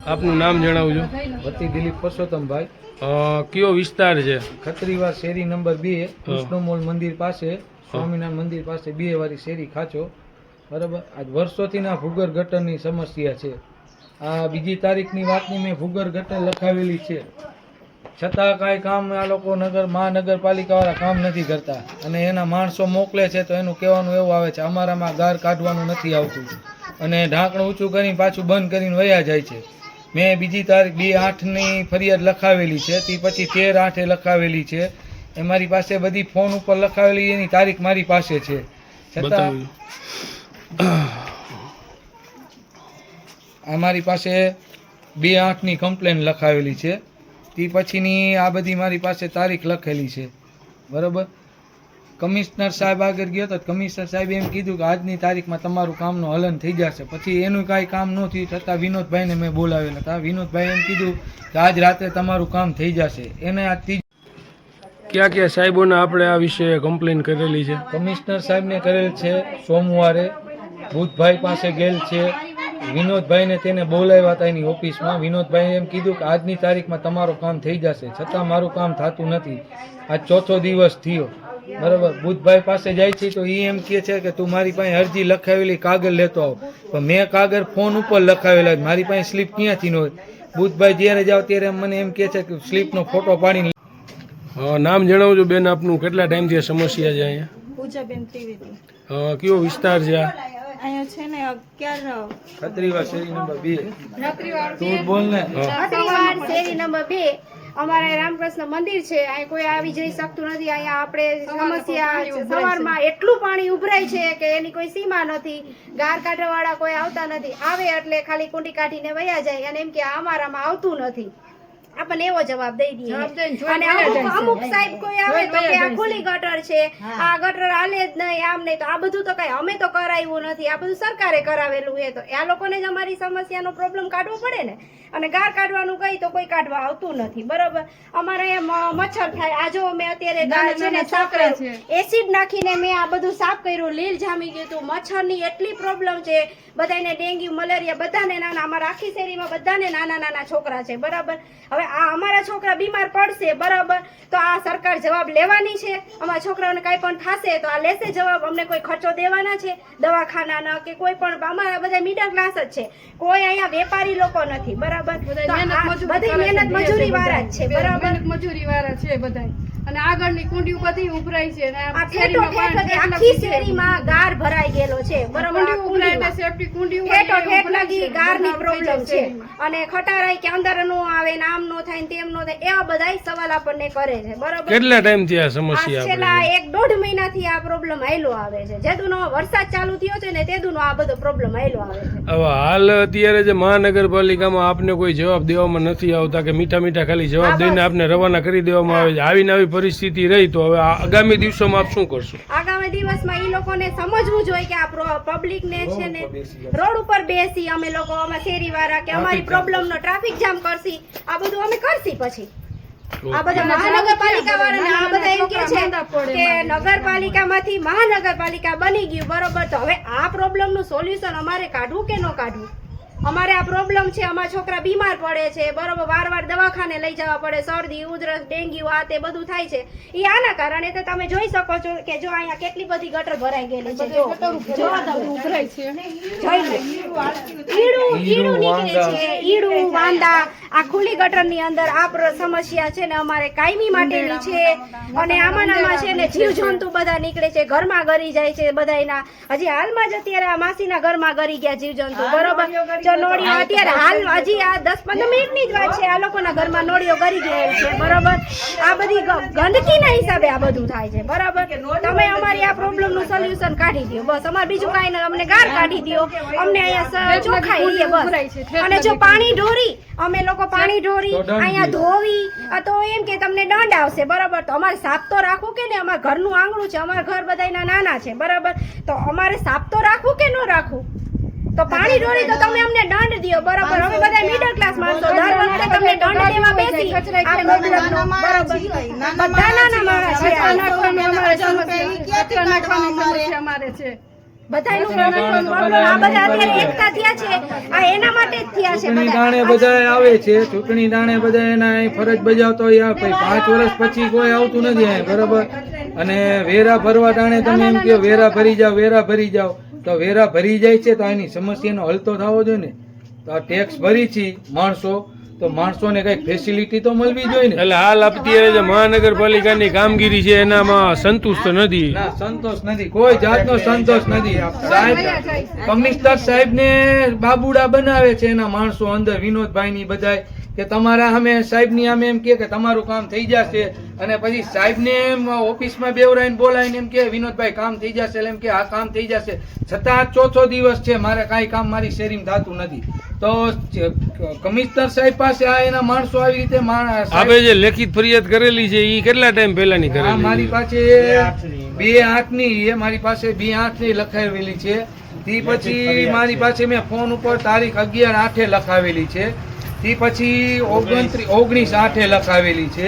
આપનું નામ જણાવજો. વતી દિલીપ પરસોત્તમભાઈ. કયો વિસ્તાર છે? ખત્રીવાર શેરી નંબર 2, કૃષ્ણમોલ મંદિર પાસે, સ્વામિનારાયણ મંદિર પાસે 2 વાળી શેરી ખાચો. બરાબર. આજ વર્ષોથી ના ભૂગર્ભ ગટરની સમસ્યા છે. આ બીજી તારીખની વાતની મેં ભૂગર્ભ ગટર લખાવેલી છે, છતાં કાંઈ કામ આ લોકો મહાનગરપાલિકાવાળા કામ નથી કરતા અને એના માણસો મોકલે છે તો એનું કહેવાનું એવું આવે છે અમારામાં ગાર કાઢવાનું નથી આવતું અને ઢાંકણું ઊંચું કરીને પાછું બંધ કરીને વયા જાય છે. મેં બીજી તારીખ 2/8ની ફરિયાદ લખાવેલી છે, તે પછી 13/8 લખાવેલી છે. એ મારી પાસે બધી ફોન ઉપર લખાવેલી એની તારીખ મારી પાસે છે, છતાં અમારી પાસે 2/8ની કમ્પ્લેન લખાવેલી છે, તે પછીની આ બધી મારી પાસે તારીખ લખેલી છે. બરાબર. કમિશનર સાહેબ આગળ ગયો તો કમિશનર સાહેબે એમ કીધું કે આજની તારીખમાં તમારું કામનું હલન થઈ જશે. પછી એનું કાંઈ કામ ન થયું, છતાં વિનોદભાઈને મેં બોલાવેલા હતા. વિનોદભાઈ એમ કીધું કે આજ રાત્રે તમારું કામ થઈ જશે. એને આ ક્યાં ક્યાં સાહેબોને આપણે આ વિશે કમ્પ્લેન કરેલી છે? કમિશનર સાહેબને કરેલ છે, સોમવારે બુધભાઈ પાસે ગયેલ છે, વિનોદભાઈને તેને બોલાવ્યા હતા એની ઓફિસમાં. વિનોદભાઈએ એમ કીધું કે આજની તારીખમાં તમારું કામ થઈ જશે, છતાં મારું કામ થતું નથી. આજ 4થો દિવસ થયો. બરાબર. બુધભાઈ પાસે જાય છે તો એ એમ કહે છે કે તું મારી પાસે અરજી લખાવેલી કાગળ લેતો આવ, પણ મેં કાગળ ફોન ઉપર લખાવેલા, મારી પાસે સ્લીપ ક્યાંથી ન હોય. બુધભાઈ જ્યારે જાવ ત્યારે મને એમ કહે છે કે સ્લીપનો ફોટો પાડીને. નામ જણાવજો બેન આપનું. કેટલા ટાઈમથી આ સમસ્યા છે અહીંયા? પૂજાબેન ત્રિવેદી. કયો વિસ્તાર છે આ? અહીંયા છે ને 11 ખત્રીવાર શેરી નંબર 2. તું બોલ ને. ખત્રીવાર શેરી નંબર 2 અમારે રામકૃષ્ણ મંદિર છે. અહીં કોઈ આવી જઈ શકતું નથી. અહીંયા આપણે સમસ્યા સવારમાં એટલું પાણી ઉભરાય છે કે એની કોઈ સીમા નથી. ગાર કાઢવાવાળા કોઈ આવતા નથી. આવે એટલે ખાલી કુંડી કાઢીને વયા જાય અને એમ કે અમારામાં આવતું નથી. આપણને એવો જવાબ દઈ દઈએ. અને અમુક સાહેબ કોઈ આવે તો કે આ ખુલ્લી ગટર છે, આ ગટર હાલે જ નહીં, આમ નહીં. તો આ બધું તો કઈ અમે તો કરાવ્યું નથી, આ બધું સરકારે કરાવેલું છે. તો આ લોકોને જ અમારી સમસ્યાનો પ્રોબ્લેમ કાઢવો પડે ને. અને ગાર કાઢવાનું કઈ તો કોઈ કાઢવા આવતું નથી. બરોબર. અમારે મચ્છર થાય. આ જો મેં અત્યારે ગાર છે ને સાફ કર્યું, એસિડ નાખીને મેં આ બધું સાફ કર્યું, લીલ જામી ગયું હતું. મચ્છરની એટલી પ્રોબ્લેમ છે, બધાને ડેન્ગ્યુ મલેરિયા બધાને નાના, અમારા આખી શેરીમાં બધાને નાના નાના છોકરા છે. બરાબર. હવે આ અમારા છોકરા બીમાર પડશે, બરાબર, તો આ સરકાર જવાબ લેવાની છે. અમારા છોકરાઓને કાંઈ પણ થશે તો આ લેશે જવાબ. અમને કોઈ ખર્ચો દેવાના છે દવાખાનાના કે કોઈ પણ? અમારા બધા મિડલ ક્લાસ જ છે, કોઈ અહીંયા વેપારી લોકો નથી. બરાબર. બધી મહેનત મજૂરી વાળા જ છે. બરાબર. મજૂરી વાળા છે બધા. અને આગળની કુંડીઓ બધી ઉભરાઈ છે અને આખી શેરીમાં ગાર ભરાઈ ગયેલો છે. બરાબર. સેફટી કુંડીઓ ઠેઠ લાગી ગારની પ્રોબ્લેમ છે. અને ખટારાઈ કે અંદર નો આવે ને આમ નો થાય ને તેમ નો થાય, એવા બધાય સવાલ આપણને કરે છે. બરાબર. કેટલા ટાઈમથી આ સમસ્યા? છેલ્લા 1-1.5 મહિનાથી આ પ્રોબ્લેમ આયલો આવે છે. જેદુનો વરસાદ ચાલુ થયો છે ને તેદુનો આ બધો પ્રોબ્લેમ આયલો આવે છે. હવે હાલ અત્યારે જે મહાનગરપાલિકામાં આપને કોઈ જવાબ દેવામાં નથી આવતા કે મીઠા મીઠા ખાલી જવાબ દઈને આપને રવાના કરી દેવામાં આવે છે, આવીને આવી પરિસ્થિતિ રહી તો હવે આગામી દિવસોમાં આપ શું કરશો? આગામી દિવસમાં એ લોકોને સમજવું જોઈએ કે આ પબ્લિક ને છે ને રોડ ઉપર બેસી અમે લોકો, અમે શેરી વાળા કે અમારી પ્રોબ્લેમ નો ટ્રાફિક જામ કરશી, આ બધું અમે કરશી. પછી આ બધા મહાનગરપાલિકા વાળાને આ બધા એમ કે છે કે નગરપાલિકામાંથી મહાનગરપાલિકા બની ગયું. બરોબર. તો હવે આ પ્રોબ્લેમ નું સોલ્યુશન અમારે કાઢવું કે ન કાઢવું? અમારે આ પ્રોબ્લેમ છે, અમારા છોકરા બીમાર પડે છે. બરોબર. વાર દવાખાને લઈ જવા પડે, શરદી ઉધરસ ડેન્ગ્યુ આ તે બધું થાય છે. એ આના કારણે તો તમે જોઈ શકો છો કે જો અહીંયા કેટલી બધી ગટર ભરાઈ ગયેલી છે. ઈડું નીકળે છે, ઈડું વાંદા આ ખુલ્લી ગટર ની અંદર આ સમસ્યા છે ને અમારે કાયમી માટેની છે. અને આમાં છે ને જીવજંતુ બધા નીકળે છે, ઘરમાં ગરી જાય છે બધાના. હજી હાલમાં જ અત્યારે આ માસીના ઘરમાં ગરી ગયા જીવજંતુ. બરોબર. નોળીઓ અત્યારે હાલ હજી આ 10-15 મિનિટની જ વાત છે, આ લોકોના ઘરમાં નોળીઓ ગરી ગયેલ છે. બરોબર. આ બધી ગંદકીના હિસાબે આ બધું થાય છે. બરાબર. તમે અમારી આ પ્રોબ્લેમ નું સોલ્યુશન કાઢી દો બસ. અમારે બીજું કાંઈ નહીં, અમને ગાર કાઢી દો, અમને અહીંયા ચોખ્ખાઈ રહીએ બસ. અને જો પાણી ઢોરી અમે લોકો પાણી ઢોરી અહીંયા ધોવી તો એમ કે તમને દંડ આવશે. બરાબર. તો અમારે સાફ તો રાખવું કે ને? અમારા ઘરનું આંગણું છે, અમારા ઘર બધાના નાના છે. બરાબર. તો અમારે સાફ તો રાખવું કે ન રાખવું? તો પાણી ઢોળી તો તમે અમને દંડ દિયો. બરાબર. અમે બધા મિડલ ક્લાસ માણસો, દર વખતે તમને દંડ દેવા બેસી આ પ્રોબ્લેમનો. બરાબર. બધા નાના માણસ છે. અમારે છે બધાયનું problem આ બધા અત્યારે એકતા થયા છે આ એના માટે જ થયા છે ચૂંટણી બધા. દાણે બધા આવે છે, ચૂંટણી દાણે બધા એના અહીં ફરજ બજાવતો હોય આ ભાઈ 5 વર્ષ પછી કોઈ આવતું નથી અહીં, બરાબર. અને વેરા ભરવા દાણે તમે એમ કહો વેરા ભરી જાઓ, તો વેરા ભરી જાય છે તો એની સમસ્યાનો હલ તો થવો જોઈએ ને. તો આ ટેક્સ ભરી છે માણસો, તો માણસોને કઈક ફેસિલિટી તો મળવી જોઈએ ને. એટલે હાલ અત્યારે જે મહાનગરપાલિકાની કામગીરી છે એનામાં સંતુષ્ટ નથી. ના, સંતોષ નથી, કોઈ જાતનો સંતોષ નથી. સાહેબ કમિશનર સાહેબ ને બાબુડા બનાવે છે એના માણસો અંદર, વિનોદભાઈ ની બધાય, કે તમારા અમે સાહેબ ની અમે એમ કે તમારું કામ થઈ જશે, અને પછી સાહેબ ને ઓફિસમાં બેવરાઈને બોલાવીને એમ કે વિનોદભાઈ કામ થઈ જશે, એટલે એમ કે આ કામ થઈ જશે, છતાં 4થો દિવસ છે મારે કાંઈ કામ મારી શેરીમાં થતું નથી. તો કમિશનર સાહેબ પાસે આ એના માણસો આવી રીતે આપણે જે લેખિત ફરિયાદ કરેલી છે એ કેટલા ટાઈમ પહેલાની આ કરેલી? મારી પાસે 2/8 ની મારી પાસે 2/8 ની લખાવેલી છે. તે પછી મારી પાસે મેં ફોન ઉપર તારીખ 11/8 લખાવેલી છે. તે પછી 29/8 લખાવેલી છે.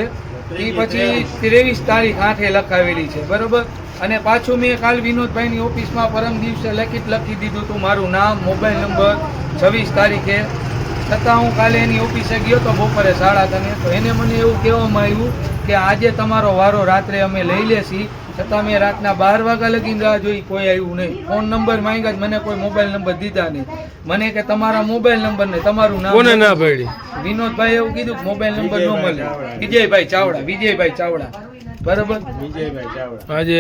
તે પછી 23 તારીખ 8 લખાવેલી છે, બરોબર. અને પાછું મેં કાલ વિનોદભાઈની ઓફિસમાં પરમ દિવસે લખી દીધું હતું મારું નામ, મોબાઈલ નંબર 26 તારીખે. છતાં હું કાલે એની ઓફિસે ગયો તો બપોરે 3:30, તો એને મને એવું કહેવામાં આવ્યું કે આજે તમારો વારો રાત્રે અમે લઈ લેશી. છતાં મેં રાતના 12 વાગ્યા લગીને રાહ જોઈ, કોઈ આવ્યું નહીં. ફોન નંબર માંગ્યા, મને કોઈ મોબાઈલ નંબર દીધા નહીં. મને કે તમારા મોબાઈલ નંબર ને તમારું નામ. કોને ના પાડી? વિનોદભાઈ એવું કીધું કે મોબાઈલ નંબર ન મળે. વિજયભાઈ ચાવડા, બરાબર. આજે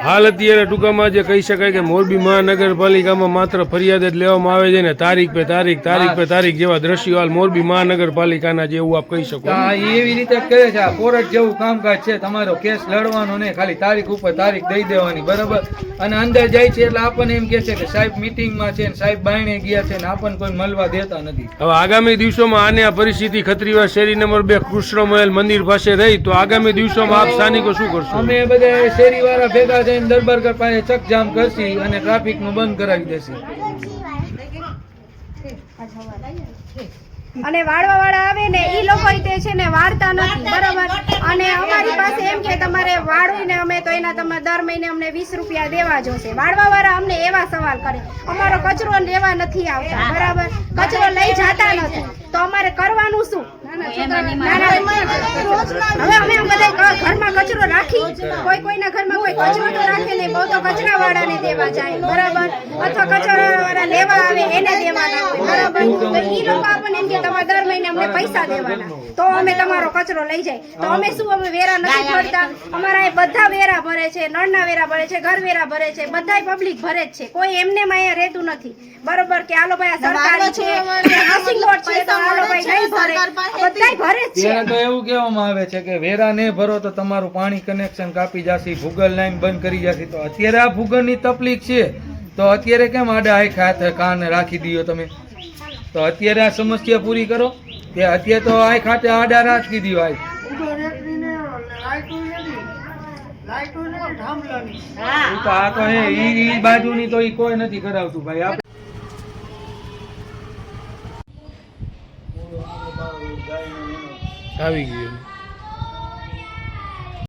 હાલ અત્યારે ટૂંકામાં જે કહી શકાય કે મોરબી મહાનગરપાલિકામાં માત્ર ફરિયાદ જ લેવામાં આવે છે ને તારીખ પે તારીખ જેવા દ્રશ્યો હાલ મોરબી મહાનગરપાલિકાના જે એવું આપ કહી શકો. હા, એવી રીતે કરે છે. આ કોર્ટ જેવું કામકાજ છે. તમારો કેસ લડવાનો ને ખાલી તારીખ ઉપર તારીખ દઈ દેવાની, બરાબર. અને અંદર જાય છે એટલે આપણને એમ કે છે કે સાહેબ મીટિંગમાં છે ને સાહેબ બાયણે ગયા છે ને આપણને કોઈ મળવા દેતા નથી. હવે આગામી દિવસોમાં આને આ પરિસ્થિતિ ખત્રીવા શેરી નંબર 2 કૃષ્ણમહેલ મંદિર પાસે રહી તો આગામી દિવસોમાં આપ સ્થાનિકો શું કરશો? અમે બધા શેરીવાળા ભેગા થઈને દરબારગઢ પાસે ચકજામ કરશી અને ટ્રાફિકનું બંધ કરાવી દેશી. અને વાળવા વાળા આવે ને ઈ લોકો તે છે ને વાળતા નથી, બરાબર. અને અમારી પાસે એમ કે તમારે વાળવું ને અમે તો એના તમે દર મહિને અમને 20 રૂપિયા દેવા જોશે. વાળવા વાળા અમને એવા સવાલ કરે, અમારો કચરો લેવા નથી આવતા, બરાબર. કચરો લઈ જતા નથી, તો અમારે કરવાનું શું? હવે અમે બધા ઘરમાં કચરો રાખી, કોઈના ઘરમાં કોઈ કચરો તો રાખે નહીં, બહુ તો કચરા વાળાને દેવા જાય, બરાબર. અથવા કચરા વાળા લેવા આવે એને દેવાના હોય, બરાબર. તો ઈ લોકો આપણને એમ કે તમારે દર મહિને અમને પૈસા દેવાના, તો અમે તમારો કચરો લઈ જાય. તો અમે શું, અમે વેરા નથી ભરતા? અમારા એ બધા વેરા ભરે છે, નળના વેરા ભરે છે, ઘર વેરા ભરે છે, બધાય પબ્લિક ભરે જ છે. કોઈ એમને અહીંયા રહેતું નથી, બરોબર. કે આલો ભાઈ આ સરકારી છે, હાઉસિંગ બોર્ડ છે, તો આલો ભાઈ નહીં ભરે, બધાય ભરે જ છે. ત્યારે તો એવું કહેવામાં આવે છે કે વેરા નહીં ભરો તો તમારું પાણી કનેક્શન કાપી જશે, ભૂગલ લાઈન બંધ કરી જશે. તો અત્યારે આ ભૂગલની તકલીફ છે, તો અત્યારે કેમ આડા હાથ કાન રાખી દીધો તમે? તો અત્યારે આ સમસ્યા પૂરી કરો. કે અત્યારે તો આ ખાતે આડા રાખી દીધો. આ તો ઈ બાજુની તો ઈ કોઈ નથી કરાવતું ભાઈ. આવી ગયું.